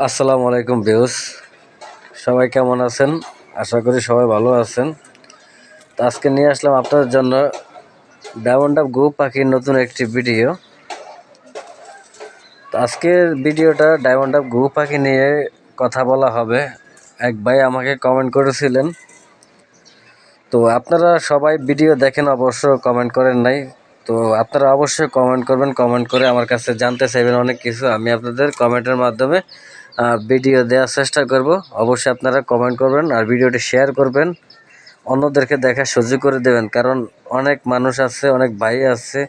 আসসালামু আলাইকুম ভিউস, সবাই কেমন আছেন? আশা করি সবাই ভালো আছেন। তো আজকে নিয়ে আসলাম আপনাদের জন্য ডায়মন্ড অফ ঘুঘু পাখির নতুন একটি ভিডিও। তো আজকের ভিডিওটা ডায়মন্ড অফ ঘুঘু পাখি নিয়ে কথা বলা হবে। এক ভাই আমাকে কমেন্ট করেছিলেন, তো আপনারা সবাই ভিডিও দেখেন, অবশ্য কমেন্ট করেন নাই। তো আপনারা অবশ্যই কমেন্ট করবেন, কমেন্ট করে আমার কাছে জানতে চাইবেন অনেক কিছু। আমি আপনাদের কমেন্টের মাধ্যমে ভিডিও দেওয়ার চেষ্টা করব। অবশ্যই আপনারা কমেন্ট করবেন আর ভিডিওটি শেয়ার করবেন, অন্যদেরকে দেখার সুযোগ করে দেবেন। কারণ অনেক মানুষ আছে, অনেক ভাই আছে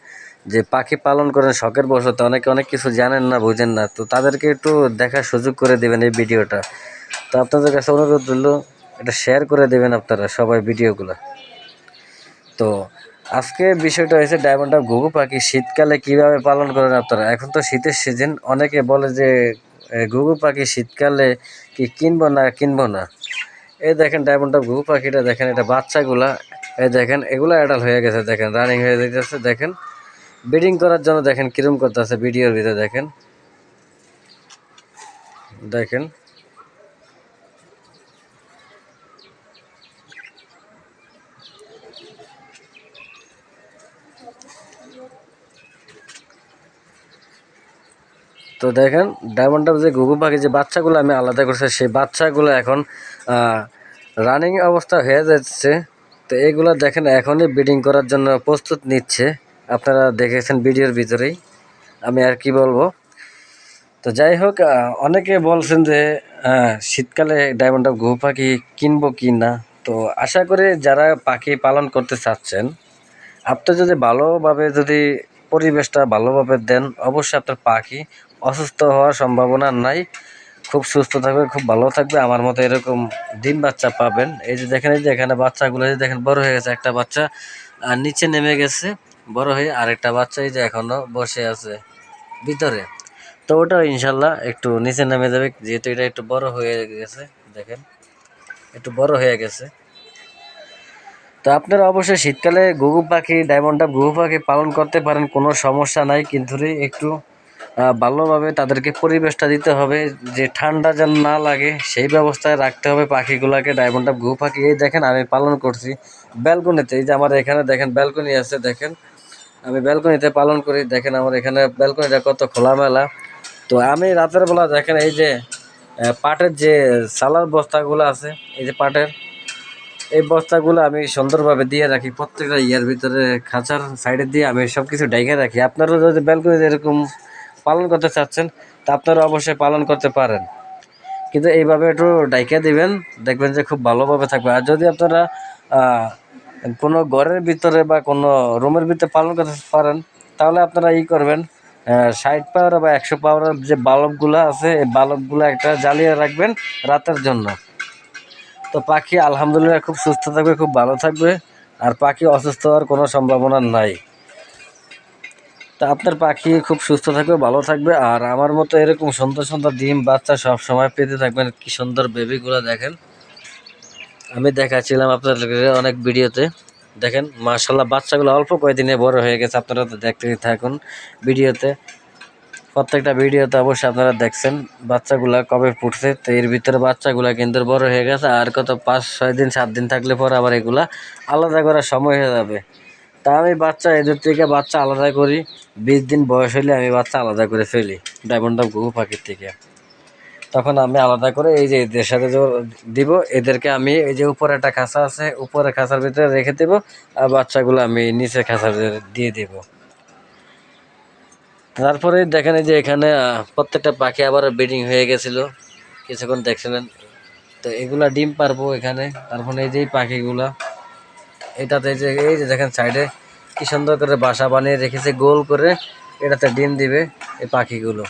যে পাখি পালন করেন শখের বশত, অনেকে অনেক কিছু জানেন না, বুঝেন না। তো তাদেরকে একটু দেখার সুযোগ করে দেবেন এই ভিডিওটা। তো আপনাদের কাছে অনুরোধ রইল, এটা শেয়ার করে দেবেন আপনারা সবাই ভিডিওগুলো। তো আজকে বিষয়টা হয়েছে ডায়মন্ড অফ ঘুঘু পাখি শীতকালে কিভাবে পালন করেন আপনারা। এখন তো শীতের সিজন, অনেকে বলে যে ঘুঘু পাখি শীতকালে কি কিনবো না। এই দেখেন ডায়মন্ড অফ ঘুঘু পাখিটা, দেখেন এটা বাচ্চাগুলা, এই দেখেন এগুলা অ্যাডাল হয়ে গেছে, দেখেন রানিং হয়ে যেতেছে। দেখেন ব্রিডিং করার জন্য দেখেন কিরম করতেছে ভিডিওর ভিতরে, দেখেন দেখেন তো দেখেন ডায়মন্ড অফ যে ঘুঘু পাখি যে বাচ্চাগুলো আমি আলাদা করছি, সেই বাচ্চাগুলো এখন রানিং অবস্থা হয়ে যাচ্ছে। তো এইগুলো দেখেন এখনই ব্রিডিং করার জন্য প্রস্তুত নিচ্ছে, আপনারা দেখেছেন ভিডিওর ভিতরেই। আমি আর কি বলবো। তো যাই হোক, অনেকে বলছেন যে শীতকালে ডায়মন্ড অফ ঘুঘু পাখি কিনবো কি না। তো আশা করি যারা পাখি পালন করতে চাচ্ছেন, আপনি যদি ভালোভাবে যদি পরিবেশটা ভালোভাবে দেন, অবশ্যই আপনার পাখি অসুস্থ হওয়ার সম্ভাবনা নাই, খুব সুস্থ থাকবে, খুব ভালো থাকবে। আমার মতো এরকম ডিম বাচ্চা পাবেন। এই যে দেখেন, এই যে এখানে বাচ্চাগুলো এই যে দেখেন বড় হয়ে গেছে, একটা বাচ্চা নিচে নেমে গেছে বড় হয়ে, আরেকটা বাচ্চা এই যে এখনো বসে আছে ভিতরে। তো ওটা ইনশাল্লাহ একটু নিচে নেমে যাবে, যেহেতু এটা একটু বড় হয়ে গেছে। দেখেন একটু বড় হয়ে গেছে। তো আপনারা অবশ্যই শীতকালে ঘুঘু পাখি, ডায়মন্ড অফ ঘুঘু পাখি পালন করতে পারেন, কোনো সমস্যা নাই। কিন্তু একটু ভালোভাবে তাদেরকে পরিবেশটা দিতে হবে, যে ঠান্ডা যেন না লাগে সেই ব্যবস্থায় রাখতে হবে পাখিগুলোকে। ডায়মন্ড অফ ঘুঘু পাখি এই দেখেন আমি পালন করছি ব্যালকনিতে। এই যে আমার এখানে দেখেন ব্যালকনি আছে, দেখেন আমি ব্যালকনিতে পালন করি। দেখেন আমার এখানে ব্যালকনিটা কত খোলামেলা। তো আমি রাতের বেলা দেখেন এই যে পাটের যে সালার বস্তাগুলো আছে, এই যে পাটের এই বস্তাগুলো আমি সুন্দরভাবে দিয়ে রাখি প্রত্যেকটা ইয়ার ভিতরে, খাঁচার সাইডে দিয়ে আমি সব কিছু ডাইকে রাখি। আপনারা যদি ব্যালকনিতে এরকম পালন করতে চাচ্ছেন, তা আপনারা অবশ্যই পালন করতে পারেন, কিন্তু এইভাবে একটু ডাইকে দিবেন, দেখবেন যে খুব ভালোভাবে থাকবে। আর যদি আপনারা কোনো ঘরের ভিতরে বা কোনো রুমের ভিতরে পালন করতে পারেন, তাহলে আপনারা করবেন, 60 পাওয়ার বা 100 পাওয়ারের যে বাল্বগুলো আছে, এই বাল্বগুলো একটা জ্বালিয়ে রাখবেন রাতের জন্য। তো পাখি আলহামদুলিল্লাহ খুব সুস্থ থাকবে, খুব ভালো থাকবে, আর পাখি অসুস্থ হওয়ার কোনো সম্ভাবনা নাই। তা আপনার পাখি খুব সুস্থ থাকবে, ভালো থাকবে, আর আমার মতো এরকম সুন্দর সুন্দর ডিম বাচ্চা সব সময় পেতে থাকবেন। কি সুন্দর বেবিগুলো দেখেন, আমি দেখাচ্ছিলাম আপনাদেরকে অনেক ভিডিওতে। দেখেন মাশাআল্লাহ বাচ্চাগুলো অল্প কয়েকদিনে বড় হয়ে গেছে, আপনারা তো দেখতে থাকুন ভিডিওতে। প্রত্যেকটা ভিডিওতে অবশ্যই আপনারা দেখছেন বাচ্চাগুলা কবে ফুটছে। তো এর ভিতরে বাচ্চাগুলা কিন্তু বড় হয়ে গেছে, আর কত 5-6 দিন 7 দিন থাকলে পর আবার এগুলা আলাদা করার সময় হয়ে যাবে। তা আমি বাচ্চা এদের থেকে বাচ্চা আলাদা করি, 20 দিন বয়স হলে আমি বাচ্চা আলাদা করে ফেলি ডায়মন্ড অফ ঘুঘু পাখির থেকে। তখন আমি আলাদা করে এই যে এদের সাথে দিব, এদেরকে আমি এই যে উপরে একটা খাঁচা আছে, উপরে খাঁচার ভিতরে রেখে দেবো, আর বাচ্চাগুলো আমি নিচে খাঁচার দিয়ে দিব। তারপরে দেখেন এই যে এখানে প্রত্যেকটা পাখি আবার ব্রিডিং হয়ে গেছিল, কিছুক্ষণ দেখছিলেন। তো এগুলা ডিম পারবো এখানে। তারপরে এই যে পাখিগুলা, এটাতে যে এই যে দেখেন সাইডে কি সুন্দর করে বাসা বানিয়ে রেখেছে গোল করে, এটাতে ডিম দিবে এই পাখিগুলো,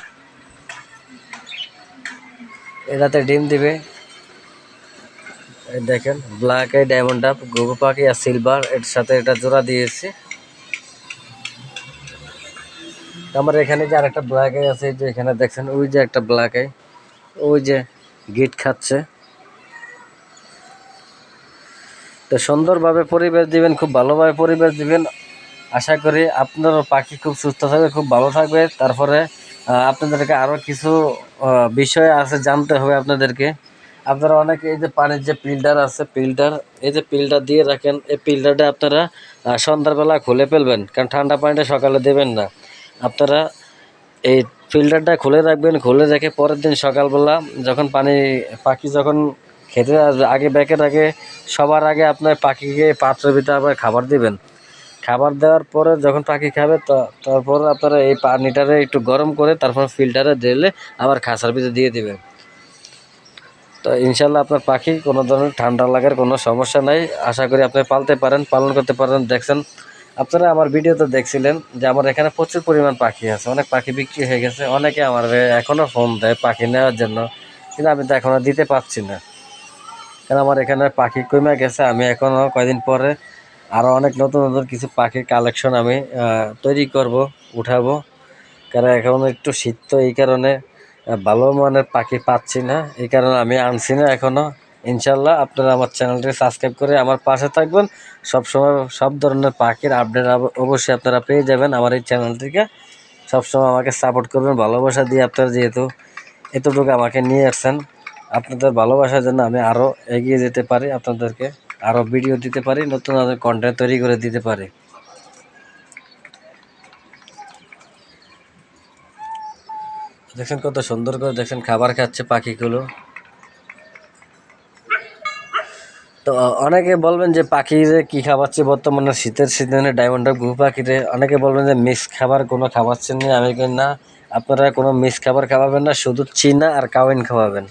এটাতে ডিম দিবে। এই দেখেন ব্ল্যাক আই ডায়মন্ড আপ ঘুঘু পাখি আর সিলভার, এর সাথে এটা জোড়া দিয়েছি। আমার এখানে যে আরেকটা ব্ল্যাক আই আছে, যে এখানে দেখছেন ওই যে একটা ব্ল্যাক আই, ওই যে গিট খাচ্ছে। তো সুন্দরভাবে পরিবেশ দিবেন, খুব ভালোভাবে পরিবেশ দিবেন। আশা করি আপনার পাখি খুব সুস্থ থাকবে, খুব ভালো থাকবে। তারপরে আপনাদেরকে আরও কিছু বিষয় আছে জানতে হবে আপনাদেরকে। আপনারা অনেকে এই যে পানির যে ফিল্টার আছে, এই যে ফিল্টার দিয়ে রাখেন, এই ফিল্টারটা আপনারা সন্ধ্যাবেলা খুলে ফেলবেন, কারণ ঠান্ডা পানিটা সকালে দেবেন না। আপনারা এই ফিল্টারটা খুলে রাখবেন, খুলে রেখে পরের দিন সকালবেলা যখন পাখি যখন খেতে আসবে, আগে ব্যাকের আগে সবার আগে আপনার পাখিকে পাত্রের ভিতরে আবার খাবার দিবেন। খাবার দেওয়ার পরে যখন পাখি খাবে তারপর আপনারা এই পানিটারে একটু গরম করে তারপর ফিল্টারে ঢেলে আবার খাঁচার ভিতরে দিয়ে দিবেন। তো ইনশাল্লাহ আপনার পাখি কোনো ধরনের ঠান্ডা লাগার কোনো সমস্যা নাই। আশা করি আপনি পালন করতে পারেন। দেখছেন আপনারা আমার ভিডিওতে দেখছিলেন যে আমার এখানে প্রচুর পরিমাণ পাখি আছে, অনেক পাখি বিক্রি হয়ে গেছে। অনেকে আমার এখনও ফোন দেয় পাখি নেওয়ার জন্য, কিন্তু আমি তো এখনও দিতে পারছি না, কারণ আমার এখানে পাখি কমে গেছে। আমি এখনও কয়দিন পরে আরও অনেক নতুন নতুন কিছু পাখির কালেকশন আমি তৈরি করব, উঠাবো। কারণ এখন একটু শীত, তো এই কারণে ভালো মানের পাখি পাচ্ছি না, এই কারণে আমি আনছি না এখনও। ইনশাল্লাহ আপনারা আমার চ্যানেলটি সাবস্ক্রাইব করে আমার পাশে থাকবেন। সবসময় সব ধরনের পাখির আপডেট অবশ্যই আপনারা পেয়ে যাবেন আমার এই চ্যানেল থেকে। সবসময় আমাকে সাপোর্ট করবেন, ভালোবাসা দিয়ে। আপনারা যেহেতু এতটুকু আমাকে নিয়ে আসছেন, আপনাদের ভালোবাসার জন্য আমি আরও এগিয়ে যেতে পারি, আপনাদেরকে আরও ভিডিও দিতে পারি, নতুন নতুন কন্টেন্ট তৈরি করে দিতে পারি। দেখছেন কত সুন্দর করে, দেখছেন খাবার খাচ্ছে পাখিগুলো। তো অনেকে বলবেন যে পাখিরে কি খাওয়াচ্ছে বর্তমানে শীতের সিজনে ডায়মন্ড ঘু পাখিরে, অনেকে বলবেন যে মিক্স খাবার কোনো খাওয়াচ্ছেন না। আমি বলি না, আপনারা কোনো মিক্স খাবার খাওয়াবেন না, শুধু চীনা আর কাউন খাওয়াবেন।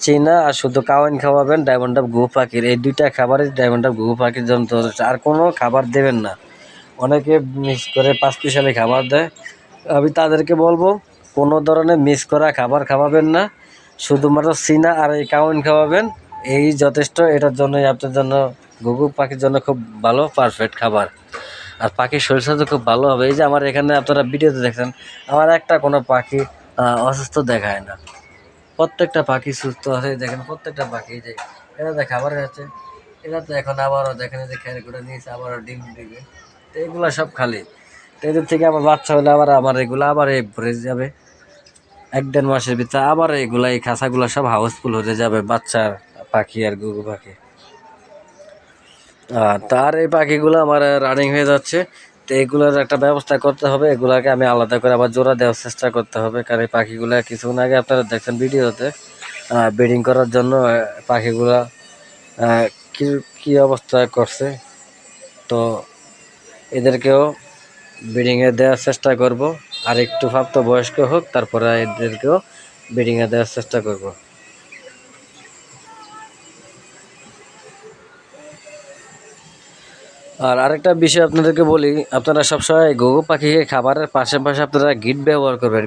চীনা আর শুধু কাউন খাওয়াবেন ডায়মন্ড ঘু পাখির। এই দুইটা খাবারই ডায়মন্ড ঘু পাখির জন্য, আর কোনো খাবার দেবেন না। অনেকে মিক্স করে পাঁচমিশালি খাবার দেয়, আমি তাদেরকে বলবো কোনো ধরনের মিক্স করা খাবার খাওয়াবেন না, শুধুমাত্র চীনা আর এই কাউন খাওয়াবেন, এই যথেষ্ট। এটার জন্যই আপনার জন্য ঘুঘু পাখির জন্য খুব ভালো পারফেক্ট খাবার। আর পাখির শরীর স্বাস্থ্য খুব ভালো হবে। এই যে আমার এখানে আপনারা ভিডিওতে দেখছেন, আমার একটা কোনো পাখি অসুস্থ দেখায় না, প্রত্যেকটা পাখি সুস্থ আছে। দেখেন প্রত্যেকটা পাখি যে এটা খাবার খাচ্ছে, এটা তো এখন আবারও দেখেন যে খেরগুলো নিয়েছে, আবারও ডিম দিবে। তো এগুলো সব খালি। তো এদের থেকে আবার বাচ্চা হলে আবার আমার এগুলো আবার ভরে যাবে, 1-1.5 মাসের ভিতরে আবার এগুলা এই খাঁচাগুলো সব হাউসফুল হয়ে যাবে বাচ্চা পাখি আর ঘুঘু পাখি। তার এই পাখিগুলো আমার রানিং হয়ে যাচ্ছে। তো এগুলোর একটা ব্যবস্থা করতে হবে, এগুলাকে আমি আলাদা করে আবার জোড়া দেওয়ার চেষ্টা করতে হবে। কারণ এই পাখিগুলো কিছুক্ষণ আগে আপনারা দেখছেন ভিডিওতে ব্রিডিং করার জন্য পাখিগুলা কি কি অবস্থা করছে। তো এদেরকেও ব্রিডিংয়ে দেওয়ার চেষ্টা করব, আর একটু প্রাপ্ত বয়স্ক হোক, তারপরে এদেরকেও ব্রিডিংয়ে দেওয়ার চেষ্টা করব। আর আরেকটা বিষয় আপনাদেরকে বলি, আপনারা সবসময় ঘুঘু পাখিকে খাবারের পাশে আপনারা গিট ব্যবহার করবেন।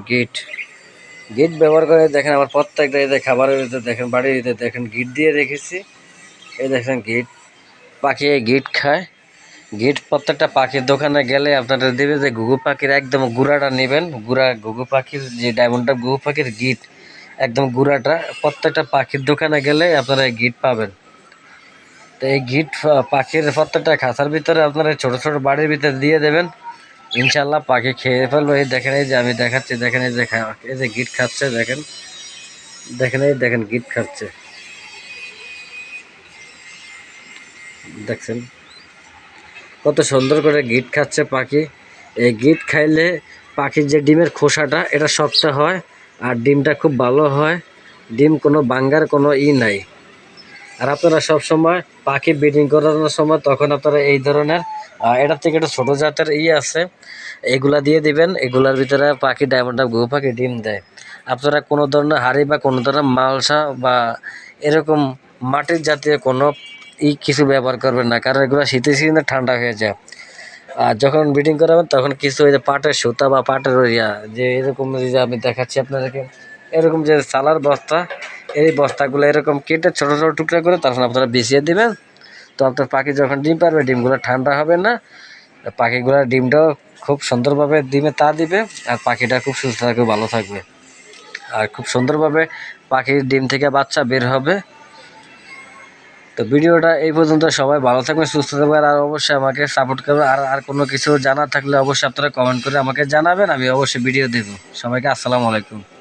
গিট ব্যবহার করে দেখেন আমার প্রত্যেকটা এই যে খাবারের ভিতরে দেখেন, বাড়ির ভিতরে দেখেন গিট দিয়ে রেখেছি। এই দেখেন গিট, পাখি এই গিট খায়। গিট প্রত্যেকটা পাখির দোকানে গেলে আপনারা দেবে যে ঘুঘু পাখির একদম গুঁড়াটা নেবেন, ঘুঘু পাখির যে ডায়মন্ড ঘুঘু পাখির গিট, একদম গুঁড়াটা প্রত্যেকটা পাখির দোকানে গেলে আপনারা এই গিট পাবেন। তো এই গিট পাখির প্রত্যেকটা খাঁচার ভিতরে আপনারা ছোট ছোট বাড়ির ভিতরে দিয়ে দেবেন, ইনশাল্লাহ পাখি খেয়ে ফেলবে। এই দেখেন, এই যে আমি দেখাচ্ছি, দেখেন এই যে গিট খাচ্ছে, দেখেন দেখেন এই দেখেন গিট খাচ্ছে, দেখছেন কত সুন্দর করে গিট খাচ্ছে পাখি। এই গিট খাইলে পাখির যে ডিমের খোসাটা এটা শক্ত হয়, আর ডিমটা খুব ভালো হয়, ডিম কোনো ভাঙ্গার কোনো নাই। আর আপনারা সবসময় পাখি ব্রিডিং করানোর সময় তখন আপনারা এই ধরনের এটার থেকে একটা ছোটো জাতের আছে, এগুলা দিয়ে দিবেন। এগুলার ভিতরে পাখি ডায়মন্ড ঘুঘু পাখি ডিম দেয়। আপনারা কোনো ধরনের হাঁড়ি বা কোনো ধরনের মালসা বা এরকম মাটির জাতীয় কোনো কিছু ব্যবহার করবেন না, কারণ এগুলো শীতের সিজনে ঠান্ডা হয়ে যায়। আর যখন ব্রিডিং করাবেন তখন কিছু ওই যে পাটের সুতা বা পাটের যে এরকম যে আমি দেখাচ্ছি আপনাদেরকে, এরকম যে চালার বস্তা, এই বস্তাগুলো এরকম কেটে ছোটো ছোটো টুকরা করে তারপর আপনারা বিছিয়ে দেবেন। তো আপনার পাখি যখন ডিম পারবে, ডিমগুলো ঠান্ডা হবে না, পাখিগুলোর ডিমটাও খুব সুন্দরভাবে ডিমে তা দিবে, আর পাখিটা খুব সুস্থ থাকবে, ভালো থাকবে, আর খুব সুন্দরভাবে পাখির ডিম থেকে বাচ্চা বের হবে। তো ভিডিওটা এই পর্যন্ত, সবাই ভালো থাকবেন, সুস্থ থাকবেন, আর অবশ্যই আমাকে সাপোর্ট করবেন। আর কোনো কিছু জানার থাকলে অবশ্যই আপনারা কমেন্ট করে আমাকে জানাবেন, আমি অবশ্যই ভিডিও দেবো। সবাইকে আসসালামু আলাইকুম।